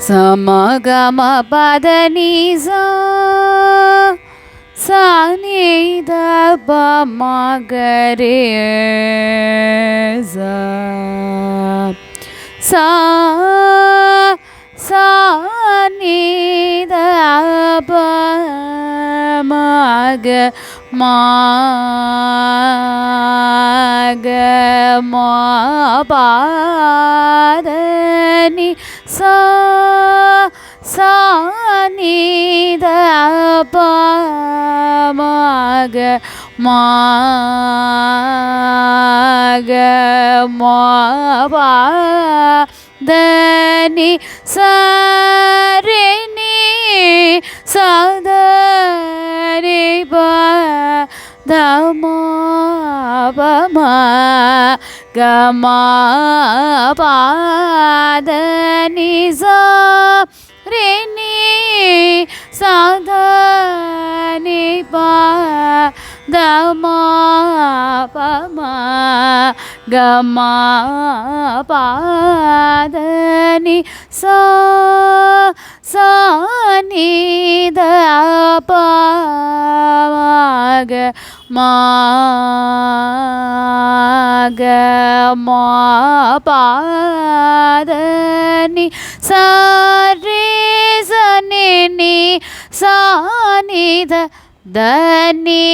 సమగమ పద నిజా సానిద మగరే సా సానిద మగ మాగ మా పాదని సా సానిద మాగ మాగ మా పాదని సరిని సదరి దమా పమా గమా పాదని సా రేని సాధని పా దమా పమా గమా పాదని సా సాని ద పాగ మాగ మా పాదని సరి సని సానిద దని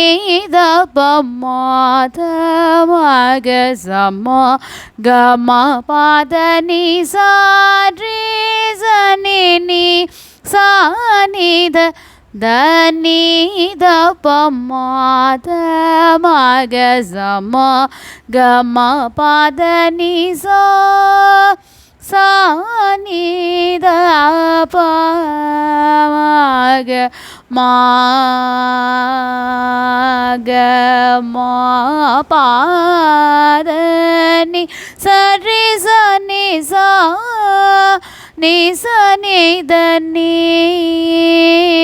ద పమాద మగ సమ గమ పాదని సరి సని సానిద దని ద పమాద మగ సమ గమ పాదని సా సానిద పమగ మాగ మా పాదని సరి సని సా ని సని దని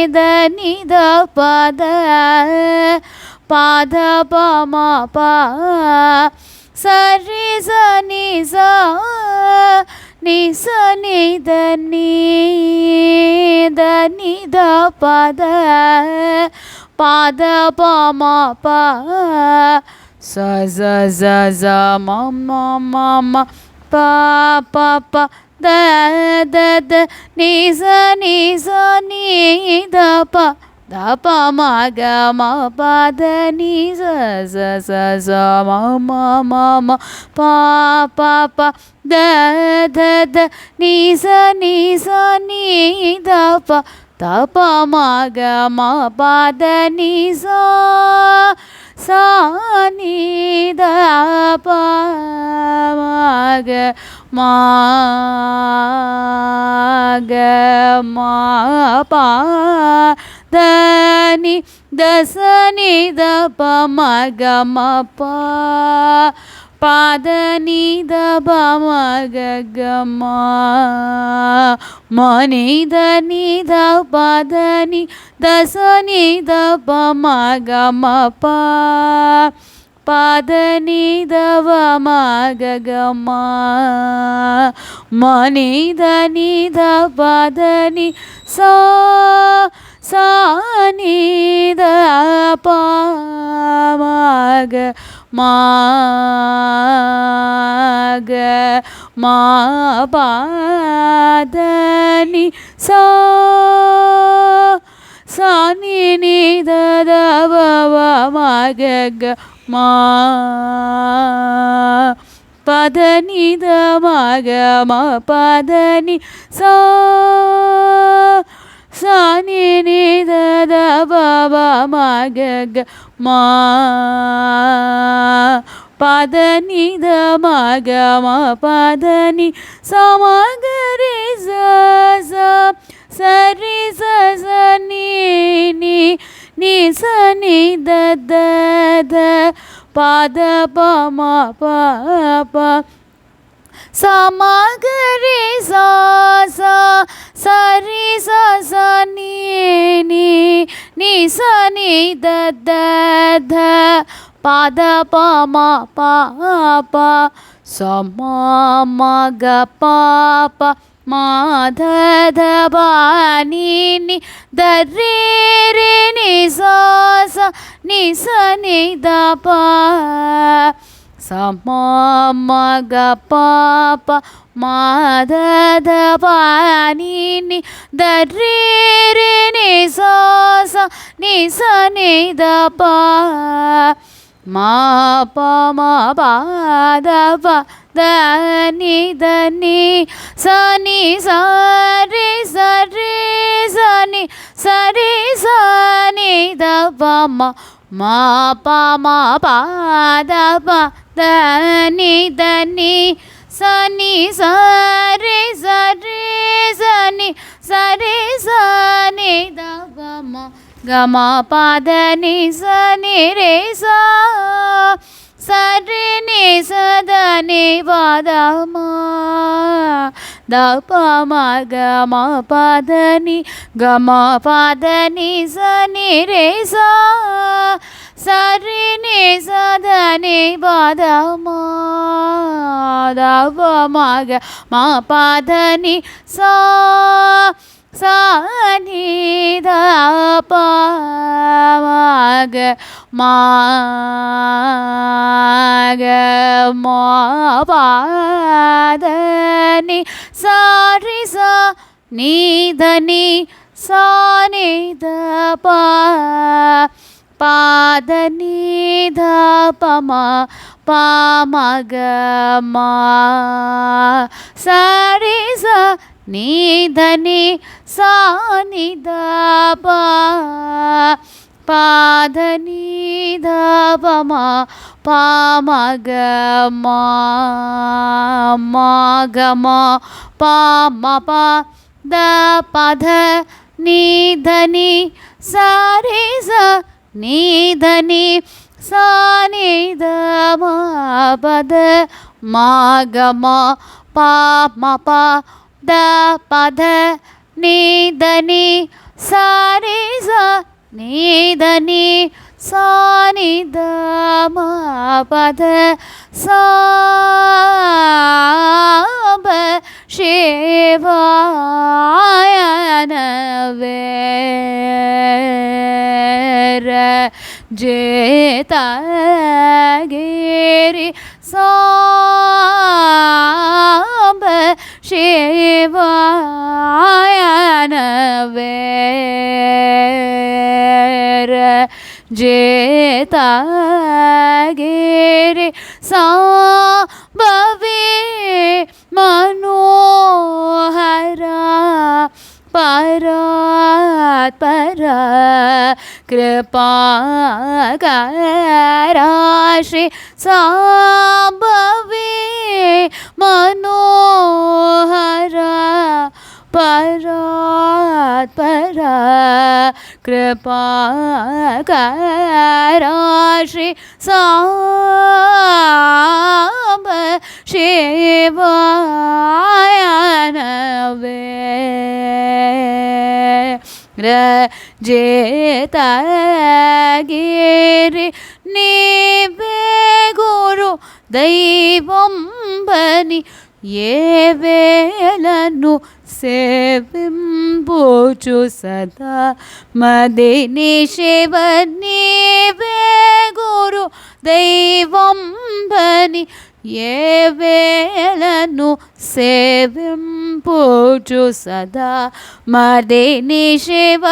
దని ద పద పాద పమ పా సరి సని సా ని సని దని దని ద పద పాద పమ పా స జ జ జ మమ మమ పా పా పా ద ద ద ని స ని స ని ద ప ద ప మ గ మ ప ద ని స స స స మ మ మ మ పా పా పా ద ద ద ని స ని స ని ద ప ద ప మ గ మ ప ద ని స సా ని ద ప మ గ మాగ మా పా దని దసని ద ప మగ మ పా పాదని ద ప మగ గ మా మని దని ద పదని దసని ద ప మగ మ పా పాదని దవ మగ మా మని దని ద పదని సా సాని ద పమగ మాగ మా పాదని సా సాని ని ద ద వ మగ మా పదని ద మగ మ పదని సా సాని ని ద ద బ బ మగ మా పదని ద మగ మ పదని సమగ రి స స సరి స స ని ని ని స ని ద ద ద పాద ప మ ప ప సమగ రి స స సరి స స ని ని ని స ని ద ద ధ పాద ప మ ప ప స మ మ గ ప ప ಮಾಧದ ಬಾನಿ ದರ್ರಿ ರೇ ನಿ ಸಾ ಸ ನಿ ಸ ನಿ ದ ಪ ಸಮ ಮ ಗ ಪ ಪ ಮಾಧದ ಬಾನಿ ದರ್ರಿ ರೇ ನಿ ಸಾ ಸ ನಿ ಸ ನಿ ದ ಪ மா ப மா ப த ப த நி த நி ச நி ச ரி ச ரி ச நி ச ரி ச நி த ப ம மா ப மா ப த ப த நி த நி ச நி ச ரி ச ரி ச நி ச ரி ச நி த ப ம க ம ப த நி ச நி ரே ச ச ரி நி ச த நி ப த ம த ப ம க ம ப த நி க ம ப த நி ச நி ரே ச ச ரி நி ச த நி ப த ம த ப ம க ம ப த நி ச ச நி த ப ம க ம க ம ப த நி ச ரி ச நி த நி ச நி த ப ப த நி த ப ம ப ம க ம ச ரி ச நி த நி ச நி த ப ப த நி த ப ம ப ம க ம ம க ம ப ம ப த ப த நி த நி ச ரி ச நி த நி ச நி த ம ப த ம க ம ப ம ப த ப த நி த நி ச ரி ச நி த நி ச நி த ம ப த ச ப சிவாய நவே ர ஜேத கிரி சாம்ப சிவாய நவே ர ஜேத கிரி சாம்பவே மனோஹரா பராத் பர கிருபாகரா ஸ்ரீ சாம்பவே மனோஹரா பராத் பர கிருபாகரா ஸ்ரீ சாம்ப சிவாய நவே ர ஜேத கிரி நீவே குரு దైవం బని ఏ వేళను సేవింపుచు సదా మదిని శివ నీవే గురు దైవం బని ఏ వేళను సేవింపుచు సదా మదిని శివ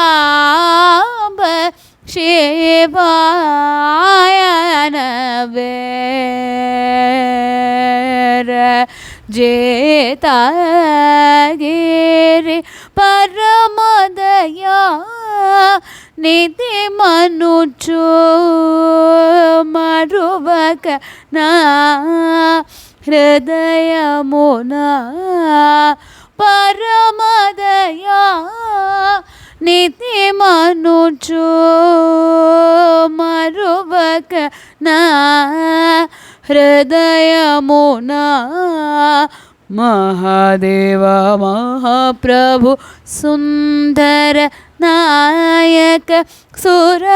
సాంబ శివాయ నవే జేత గిరి పరమదయా నిధి మనుచు మరువక నా హృదయమున పరమదయా నిధి మనుచు మరువక నా హృదయమున మహాదేవ మహాప్రభు సుందర నాయక సురవరదాయక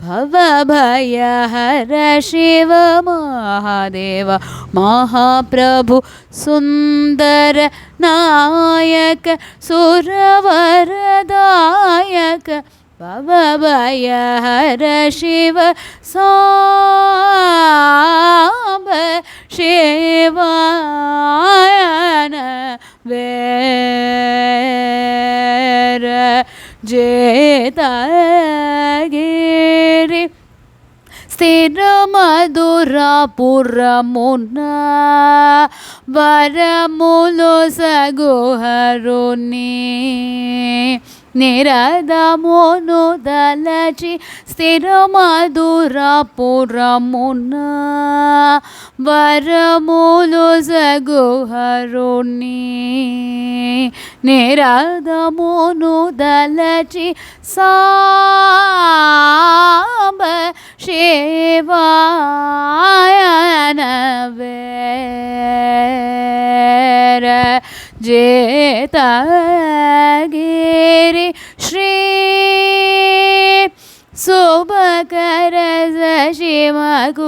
भवभयहर शिव महादेव महाप्रभु सुंदर नायक सुरवरदायक भवभयहर शिव सांब शिवायन वेर जेतगिरि स्थिर मधुरापुरमुन वरमुलो सगुहरुनि निरदमुनु दलचि स्थिर मधुरापुरमुन वरमुलो सगुहरुनि निरदमुनु दलचि सांब शिवायन वेर जेतगिरि श्री शुभकर शिवकुदधरा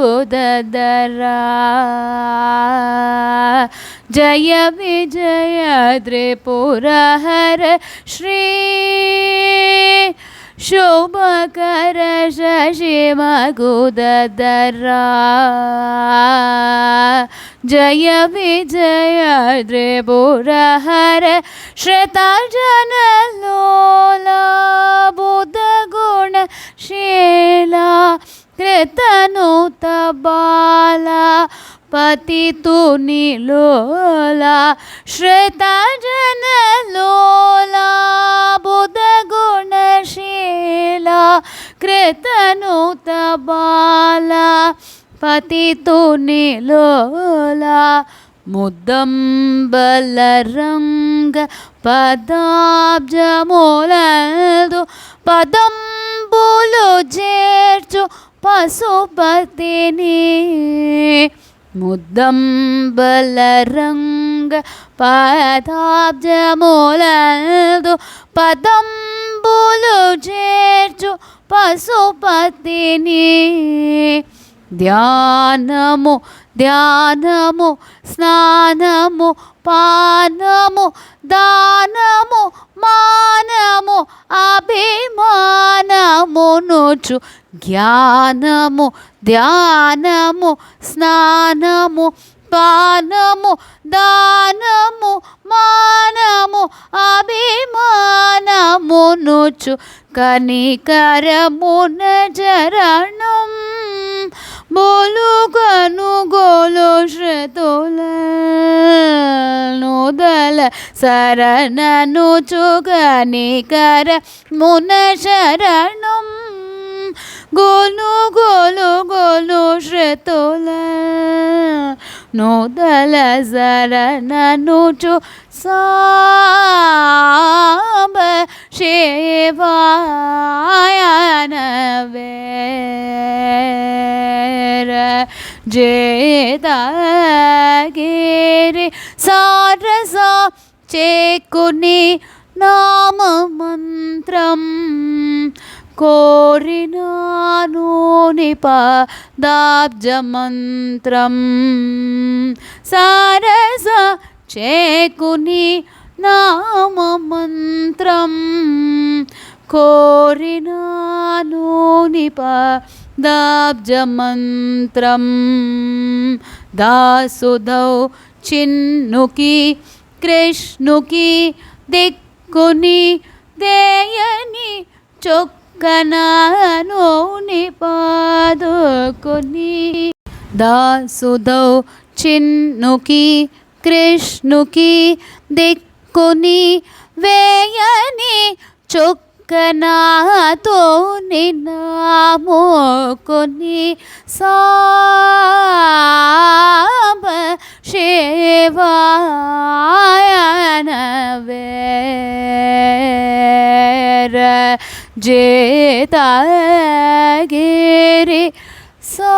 जय विजय त्रिपुरहर श्री शुभकर शिवकुदधरा जय विजय त्रिपुरहर श्रुतजनलोला बुधगुणशीला कृतनुतबाला पतितुनिलोला श्रुतजनलोला बुधगुणशीला कृतनुतबाला पतितुनिलोला मुद्दंबलरंग पदाब्जमूलदु पदंबुलु जेर्चु पशुपतिनि मुद्दंबलरंग पदाब्जमूलदु पदंबुलु जेर्चु पशुपतिनि ध्यानमु ध्यानमु स्नानमु पानमु दानमु मानमु अभिमानमु नुचु ज्ञानमु ध्यानमु स्नानमु पानमु दानमु मानमु अभिमानमु नुचु कनिकरमुन चरणं बोलु कनु गोलो श्रुतुल नोदल शरणनु चुगनिकर मुन शरणं गोलु गोलु गोलु श्रुतुल नोदल शरणनु चु सांब शिवायन वेर जेतगिरि सारस चेकुनि नाम मंत्रम कोरिनानु निपदाब्जमन्त्रं सारस चेकुनि नाम मंत्रम कोरिनानु निपदाब्जमन्त्रं दासुदौ चिन्नुकी कृष्णुकी दिक्कुनि देयनि चొక్కనాను నిపాదుకుని దాసుదౌ చిన్నుకి కృష్ణుకి దిక్కుని వేయని చొక్కనాతో నినామోకొని సాంబ శివాయన వేర जेतगिरि सा